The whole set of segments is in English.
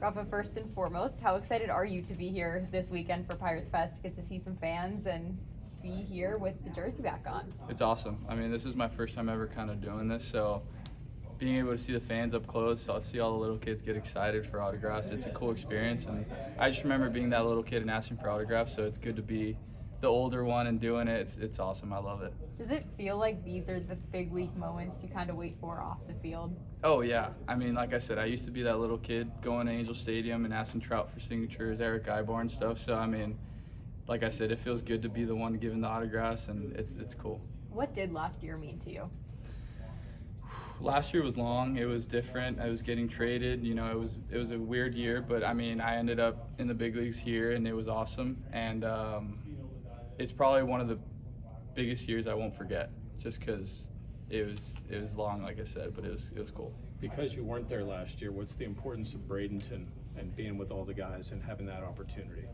Rafa, first and foremost, how excited are you to be here this weekend for PiratesFest? Get to see some fans and be here with the jersey back on. It's awesome. I mean, this is my first time ever kind of doing this, so being able to see the fans up close, I'll see all the little kids get excited for autographs. It's a cool experience, and I just remember being that little kid and asking for autographs, so it's good to be the older one and doing it. It's awesome. I love it. Does it feel like these are the big league moments you kind of wait for off the field? Oh, yeah. I mean, like I said, I used to be that little kid going to Angel Stadium and asking Trout for signatures, Eric Ibar and stuff, so I mean, like I said, it feels good to be the one giving the autographs, and it's cool. What did last year mean to you? Last year was long. It was different. I was getting traded. You know, it was a weird year, but I mean, I ended up in the big leagues here, and it was awesome. And it's probably one of the biggest years I won't forget, just because it was long, like I said, but it was cool. Because you weren't there last year, what's the importance of Bradenton and being with all the guys and having that opportunity?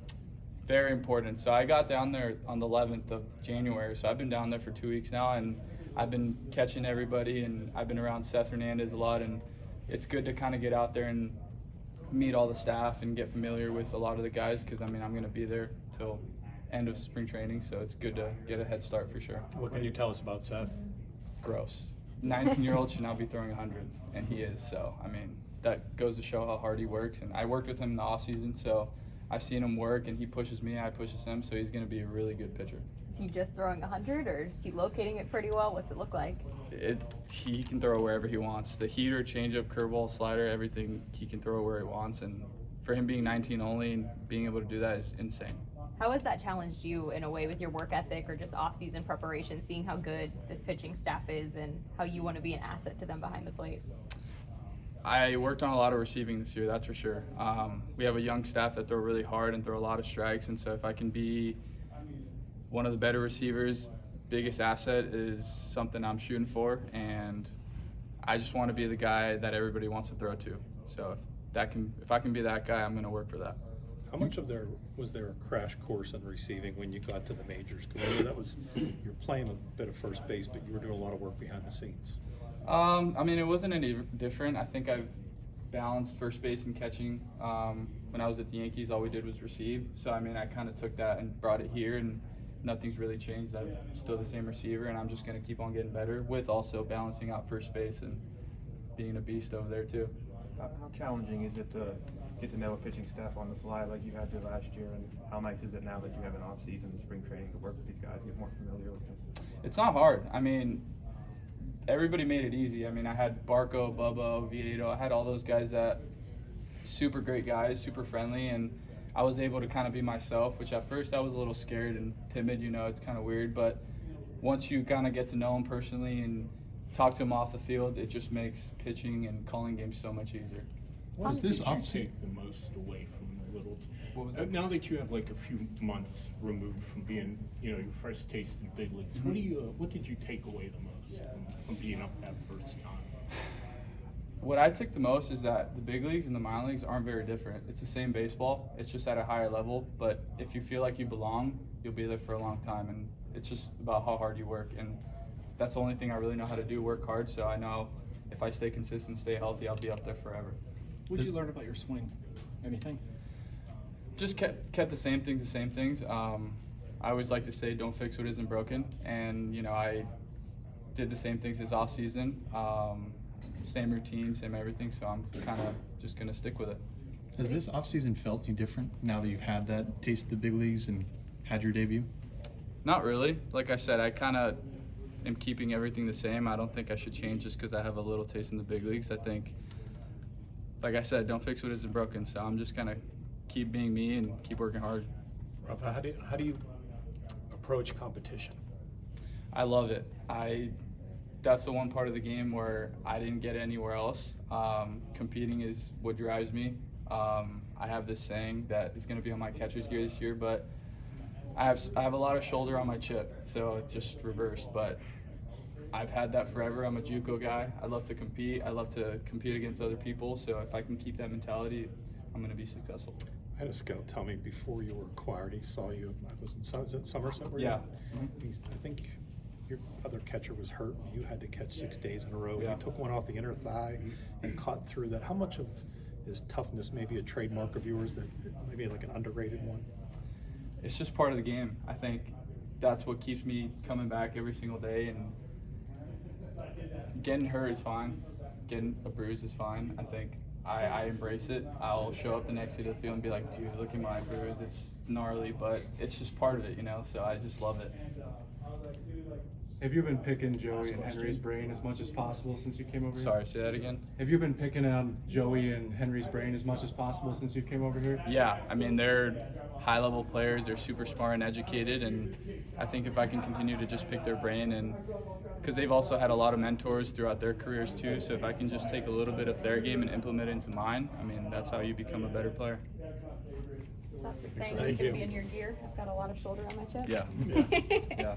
Very important. So I got down there on the 11th of January, so I've been down there for 2 weeks now, and I've been catching everybody, and I've been around Seth Hernandez a lot, and it's good to kind of get out there and meet all the staff and get familiar with a lot of the guys, because I mean, I'm going to be there till end of spring training, so it's good to get a head start for sure. What can you tell us about Seth? Gross. 19-year-old should not be throwing 100, and he is. So I mean, that goes to show how hard he works, and I worked with him in the off season, so I've seen him work, and he pushes me, I pushes him, so he's going to be a really good pitcher. Is he just throwing 100, or is he locating it pretty well? What's it look like? He can throw wherever he wants. The heater, changeup, curveball, slider, everything, he can throw where he wants, and for him being 19 only and being able to do that is insane. How has that challenged you in a way with your work ethic or just off-season preparation, seeing how good this pitching staff is and how you want to be an asset to them behind the plate? I worked on a lot of receiving this year, that's for sure. We have a young staff that throw really hard and throw a lot of strikes, and so if I can be one of the better receivers, biggest asset is something I'm shooting for, and I just want to be the guy that everybody wants to throw to. So if I can be that guy, I'm going to work for that. How much of was there a crash course on receiving when you got to the majors? Because you're playing a bit of first base, but you were doing a lot of work behind the scenes. I mean, it wasn't any different. I think I've balanced first base and catching. When I was at the Yankees, all we did was receive. So, I mean, I kind of took that and brought it here, and nothing's really changed. I'm still the same receiver, and I'm just going to keep on getting better with also balancing out first base and being a beast over there, too. How challenging is it to get to know a pitching staff on the fly like you had to last year, and how nice is it now that you have an off-season and spring training to work with these guys, get more familiar with them? It's not hard. I mean, everybody made it easy. I mean, I had Barco, Bubba, Vieto. I had all those guys that super great guys, super friendly, and I was able to kind of be myself, which at first I was a little scared and timid, you know, it's kind of weird, but once you kind of get to know them personally and talk to them off the field, it just makes pitching and calling games so much easier. What did you take the most away from the little? What was that? Now that you have like a few months removed from being, you know, your first taste in the big leagues, what did you take away the most from being up that first time? What I took the most is that the big leagues and the minor leagues aren't very different. It's the same baseball. It's just at a higher level. But if you feel like you belong, you'll be there for a long time. And it's just about how hard you work. And that's the only thing I really know how to do, work hard. So I know if I stay consistent, stay healthy, I'll be up there forever. What did you learn about your swing? Anything? Just kept the same things. I always like to say, don't fix what isn't broken. And, you know, I did the same things this off season. Same routine, same everything, so I'm kind of just going to stick with it. Has this offseason felt any different now that you've had that taste of the big leagues and had your debut? Not really. Like I said, I kind of am keeping everything the same. I don't think I should change just because I have a little taste in the big leagues. I think, like I said, don't fix what isn't broken, so I'm just going to keep being me and keep working hard. Rafa, how do you approach competition? I love it. That's the one part of the game where I didn't get anywhere else. Competing is what drives me. I have this saying that is going to be on my catcher's gear this year, but I have a lot of shoulder on my chip, so it's just reversed. But I've had that forever. I'm a JUCO guy. I love to compete. I love to compete against other people. So if I can keep that mentality, I'm going to be successful. I had a scout tell me before you were acquired, he saw you. Was it Somerset? Yeah. I think your other catcher was hurt. You had to catch 6 days in a row. Yeah. You took one off the inner thigh and caught through that. How much of Is toughness maybe a trademark of yours, that maybe like an underrated one? It's just part of the game. I think that's what keeps me coming back every single day, and getting hurt is fine. Getting a bruise is fine. I think I embrace it. I'll show up the next day to the field and be like, dude, look at my bruise. It's gnarly, but it's just part of it, you know, so I just love it. Have you been picking Joey and Henry's brain as much as possible since you came over here? Sorry, say that again? Have you been picking on Joey and Henry's brain as much as possible since you came over here? Yeah, I mean, they're high-level players. They're super smart and educated, and I think if I can continue to just pick their brain, and because they've also had a lot of mentors throughout their careers too, so if I can just take a little bit of their game and implement it into mine, I mean, that's how you become a better player. Is that the saying Thank that's going you. to be in your gear? I've got a lot of shoulder on my chest. Yeah. Yeah.